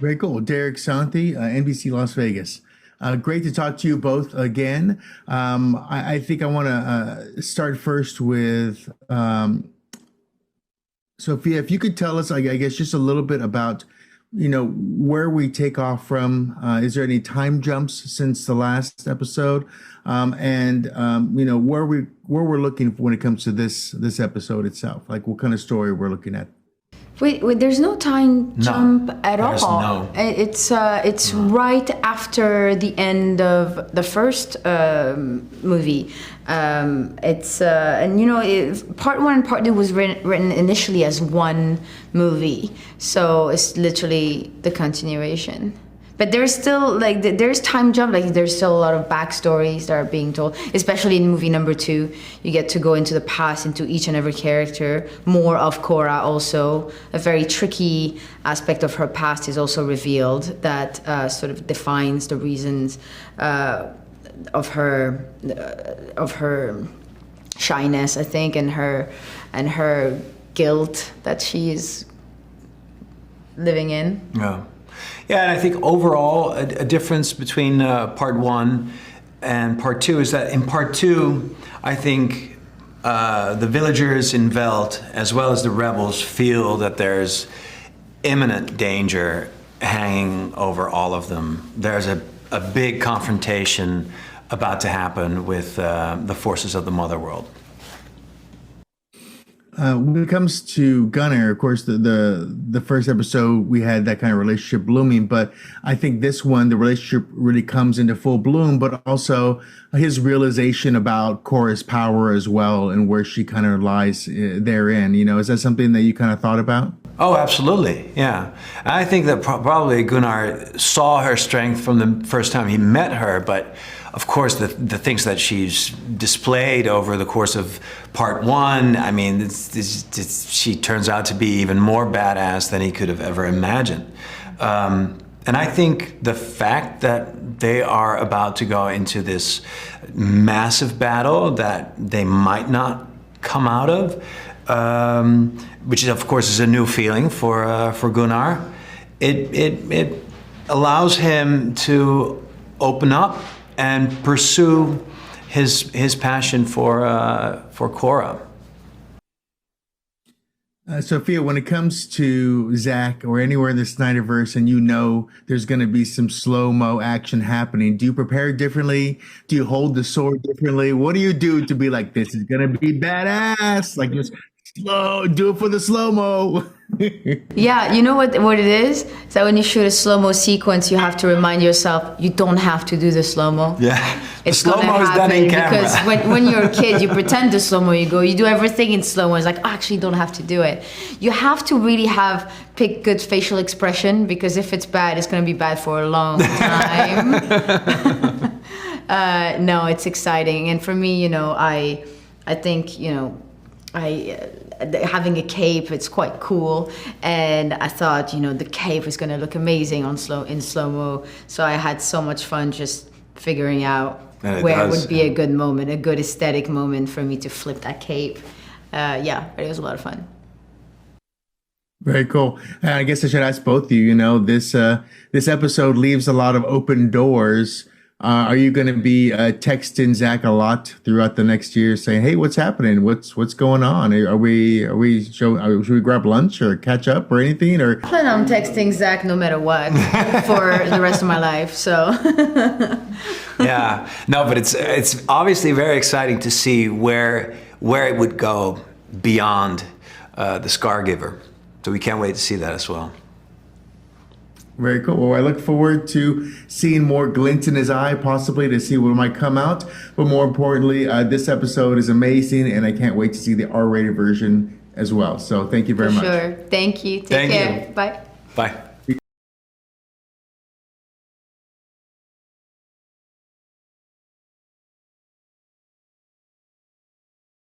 Very cool. Derek Santi, NBC Las Vegas. Great to talk to you both again. I think I want to start first with Sophia. If you could tell us, I guess, just a little bit about, where we take off from. Is there any time jumps since the last episode? Where we're looking when it comes to this episode itself, like what kind of story we're looking at. Wait, there's no time jump at there's all. no. It's right after the end of the first movie. Part one and part two was written initially as one movie, so it's literally the continuation. But there's still there's time jump, there's still a lot of backstories that are being told, especially in movie number two. You get to go into the past, into each and every character. More of Cora also. A very tricky aspect of her past is also revealed that sort of defines the reasons of her shyness, I think, and her guilt that she is living in. Yeah. Yeah, and I think overall a difference between part one and part two is that in part two, I think the villagers in Veld, as well as the rebels, feel that there's imminent danger hanging over all of them. There's a big confrontation about to happen with the forces of the Mother World. When it comes to Gunnar, of course, the first episode we had that kind of relationship blooming, but I think this one the relationship really comes into full bloom, but also his realization about Cora's power as well and where she kind of lies therein. Is that something that you kind of thought about? Oh, absolutely, yeah. I think that probably Gunnar saw her strength from the first time he met her, but of course the things that she's displayed over the course of part one, I mean, she turns out to be even more badass than he could have ever imagined. And I think the fact that they are about to go into this massive battle that they might not come out of, which of course is a new feeling for Gunnar. It allows him to open up and pursue his passion for Cora. Sophia, when it comes to Zach or anywhere in the Snyderverse, and there's going to be some slow-mo action happening, do you prepare differently? Do you hold the sword differently? What do you do to be like, this is going to be badass? Like, just slow, do it for the slow-mo. Yeah, you know what it is? Is that when you shoot a slow-mo sequence, you have to remind yourself you don't have to do the slow-mo. Yeah, it's slow-mo is done in camera. Because when you're a kid, you pretend the slow-mo, you do everything in slow-mo. It's like, oh, actually, you don't have to do it. You have to really pick good facial expression, because if it's bad, it's going to be bad for a long time. No, it's exciting. And for me, I think, having a cape, it's quite cool, and I thought the cape is going to look amazing in slow-mo, so I had so much fun just figuring out where would be a good moment, a good aesthetic moment for me to flip that cape. Yeah, but it was a lot of fun. Very cool. I guess I should ask both of you, this episode leaves a lot of open doors. Are you going to be texting Zach a lot throughout the next year, saying, "Hey, what's happening? What's going on? Should we grab lunch or catch up or anything?" Or I plan on texting Zach no matter what for the rest of my life. So yeah, no, but it's obviously very exciting to see where it would go beyond the Scargiver. So we can't wait to see that as well. Very cool. Well, I look forward to seeing more glint in his eye, possibly to see what might come out. But more importantly, this episode is amazing, and I can't wait to see the R-rated version as well. So thank you very much. Sure. Thank you. Take care. You. Bye. Bye.